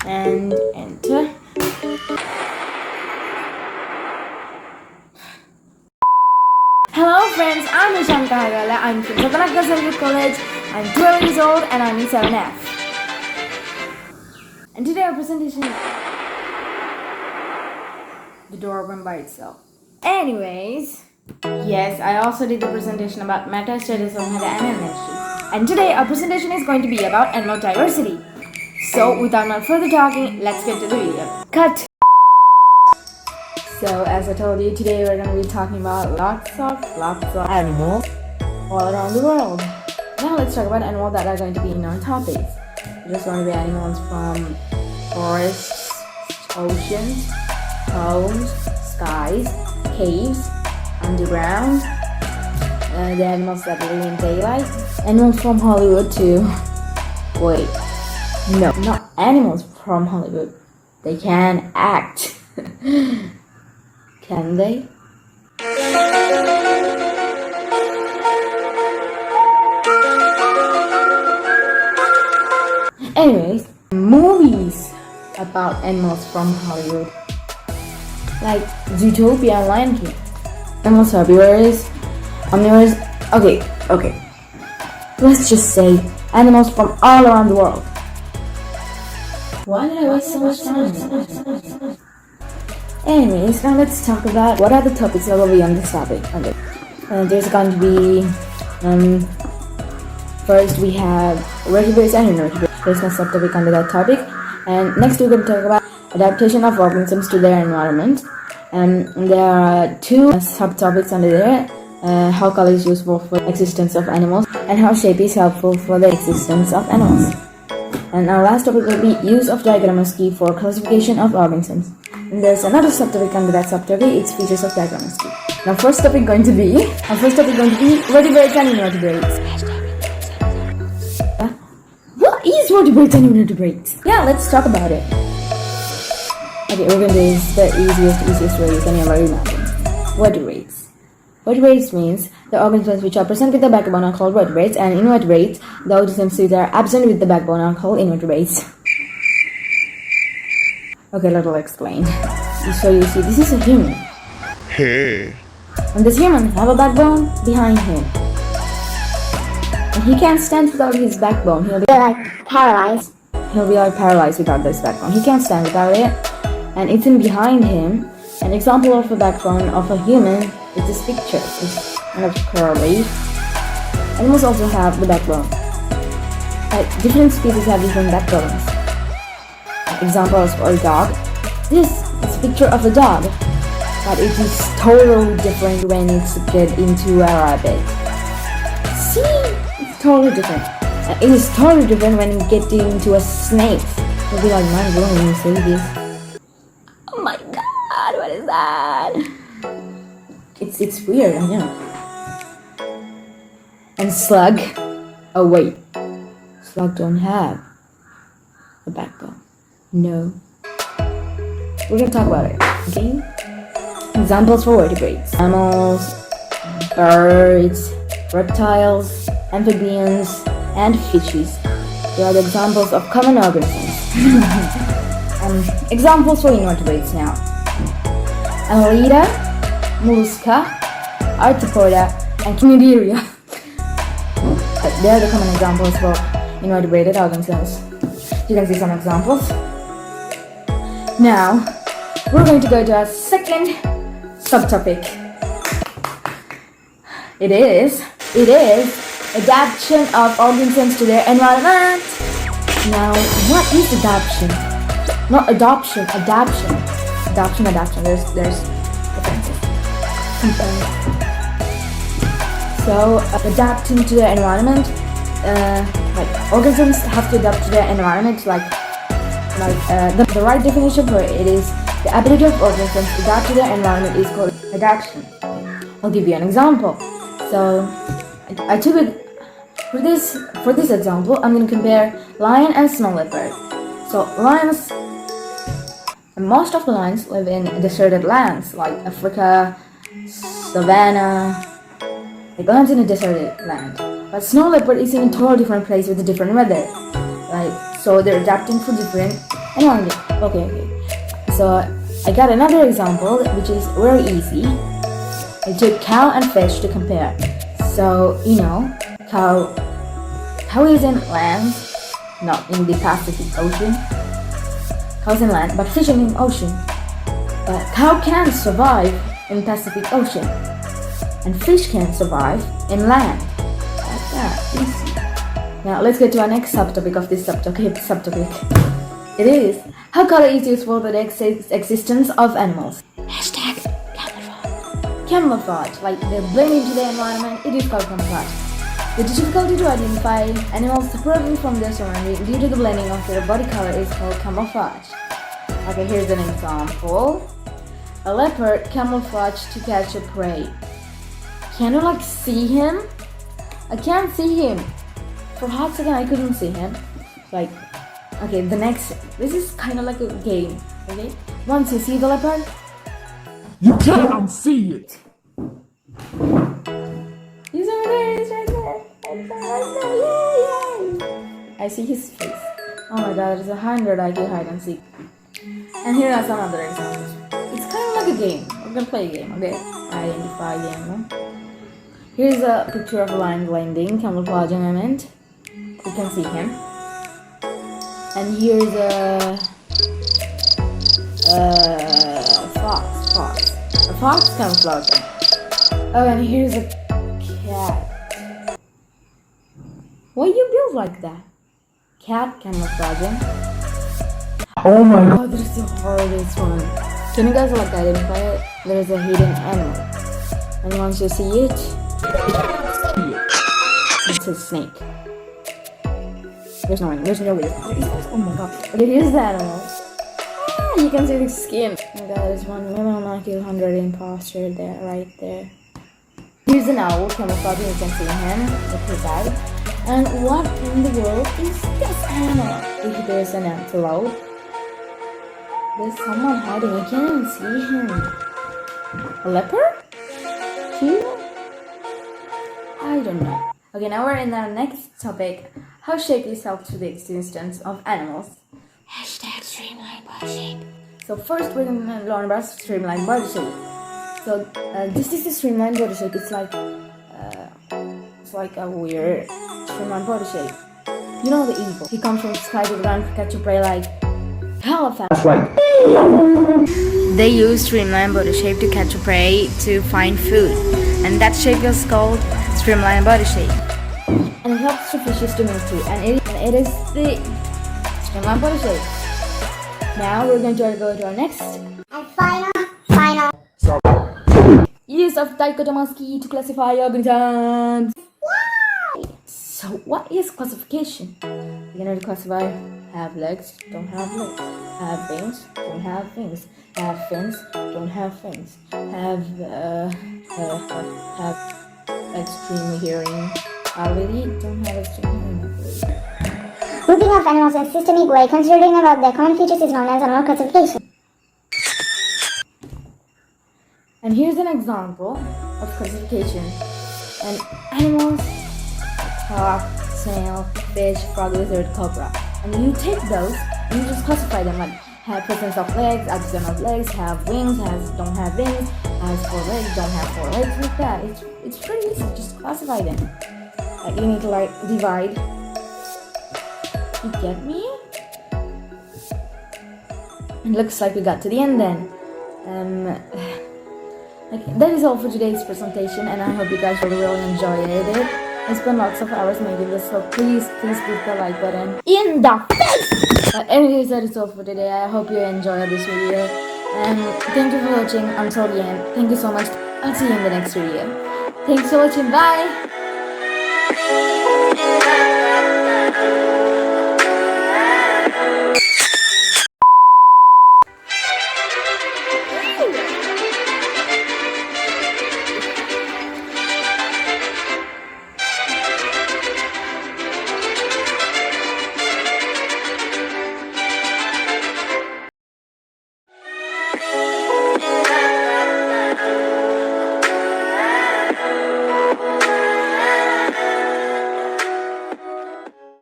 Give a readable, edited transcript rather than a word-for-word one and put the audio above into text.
and enter. Hello friends, I'm Heshan. I'm from Savanna College. I'm 12 years old and I'm in 7F. And today our presentation is the door opened by itself. Anyways, yes, I also did the presentation about meta status of meta energy. And today our presentation is going to be about animal diversity. So without no further talking, let's get to the video. Cut! So as I told you, today we're going to be talking about lots of animals all around the world. Now let's talk about animals that are going to be in our topics. There's going to be animals from forests, oceans, homes, skies, caves, underground, the animals that live in daylight, animals from Hollywood too. Wait, no, not animals from Hollywood. They can act. Can they? Anyways, movies about animals from Hollywood, like Zootopia and Lion King. Animals herbivores, omnivores. Okay. Let's just say animals from all around the world. Why did I waste so much time? Anyways, now let's talk about what are the topics that will be on this topic. There's going to be, first we have vertebrates and invertebrates. There's no subtopic under that topic. And next we're going to talk about adaptation of organisms to their environment. And there are two subtopics under there. How color is useful for the existence of animals and how shape is helpful for the existence of animals. And our last topic will be use of diagrammacy for classification of organisms. And there's another subtopic under that subtopic, it's features of diagrammacy. Now first topic going to be vertebrates and invertebrates. What is vertebrates and invertebrates? Yeah, let's talk about it. Okay, we're going to do the easiest way you can ever imagine. Vertebrates. Vertebrates means the organisms which are present with the backbone are called vertebrates, and invertebrates, the organisms which are absent with the backbone are called invertebrates. Okay, let me explain. So you see, this is a human. Hey. And this human have a backbone behind him. And he can't stand without his backbone. He'll be like paralyzed. Without this backbone. He can't stand without it. And it's in behind him. An example of a backbone of a human is this picture. It's kind of curly. Animals also have the backbone. Different species have different backbones. Examples for a dog. This is a picture of a dog, but it is totally different when it's get into a rabbit. See? It's totally different. It is totally different when you get into a snake. You'll be like, mind blowing when you say this. Oh my god, what is that? It's weird, I know. And slug. Oh wait. Slug don't have a backbone. No. We're gonna talk about it, okay? Examples for vertebrates. Mammals, birds, reptiles, amphibians, and fishes. They are the examples of common organisms. Examples for invertebrates now. Annelida, mollusca, arthropoda, and cnidaria. They are the common examples for invertebrated organisms. You can see some examples. Now, we're going to go to our second subtopic. It is adaptation of organisms to their environment. Now, what is adaptation? Not adoption, adaptation. Adaptation. There's differences. So, adapting to their environment, organisms have to adapt to their environment, the right definition for it is the ability of organisms to adapt to their environment is called adaptation. I'll give you an example. So I took it for this example. I'm going to compare lion and snow leopard. So lions, most of the lions live in deserted lands like Africa, Savannah. It lives in a deserted land. But snow leopard is in a totally different place with a different weather. So they're adapting for different Anyone, okay. So I got another example which is very easy. I took cow and fish to compare. So cow is in land, not in the Pacific Ocean. Cow's in land, but fish in ocean. Cow can survive in Pacific Ocean, and fish can survive in land. Like that, easy. Now let's get to our next subtopic of this subtopic. It is how color is useful for the existence of animals. Hashtag camouflage. Camouflage, like they blend into the environment, it is called camouflage. The difficulty to identify animals separately from their surroundings due to the blending of their body color is called camouflage. Okay, here's an example. A leopard camouflaged to catch a prey. Can you see him? I can't see him. For a hot second I couldn't see him. Okay, this is kind of like a game, okay? Once you see the leopard, you can't unsee it. He's over there, he's right there. Yay! I see his face. Oh my god, there's 100 IQ hide and seek. And here are some other examples. It's kind of like a game. We're gonna play a game, okay? Identify the animal. Here's a picture of a lion blending, camouflage element. You can see him. And here's a fox. A fox camouflaging. Oh, and here's a cat. Why you build like that? Cat camouflaging. Oh my god. Oh, this is the hardest one. Can you guys identify it? There is a hidden animal. And once you see it, it's a snake. There's no way. Oh my god. Okay, here's the animal. You can see the skin. Oh my god, there's one million IQ 100 imposter there, right there. Here's an owl camouflaging. You can see him with his eye. And what in the world is this animal? If there's an antelope, there's someone hiding. I can't even see him. A leopard? Here? I don't know. Okay, now we're in our next topic. How shape is help to the existence of animals. Hashtag streamline body shape. So first we're going to learn about streamline body shape. So this is the streamline body shape. It's like a weird streamline body shape. You know the eagle. He comes from the sky to the ground to catch a prey like elephant. That's right. They use streamline body shape to catch a prey to find food, and that shape is called streamline body shape. And it helps the fishes to move too, and it is the streamline body shape. Now we're going to go to our next and final. Use of dichotomous key to classify organisms. So what is classification? You're going to classify have legs, don't have legs. Have wings, don't have wings. Have fins, don't have fins. Have extreme hearing ability, don't have extreme hearing ability. Grouping of animals in a systemic way, considering about their common features, is known as animal classification. And here's an example of classification. And animals, hawk, snail, fish, frog, lizard, cobra. And you take those and you just classify them like have presence of legs, absence of legs, have wings, don't have wings, has 4 legs, don't have 4 legs, like that. It's pretty easy, just classify them. Like you need to divide. You get me? It looks like we got to the end then. That is all for today's presentation, and I hope you guys really enjoyed it. I spent lots of hours making this, so please hit the like button in the face! Anyways, that is all for today. I hope you enjoyed this video, and thank you for watching until the end. Thank you so much. I'll see you in the next video. Thanks for watching. Bye!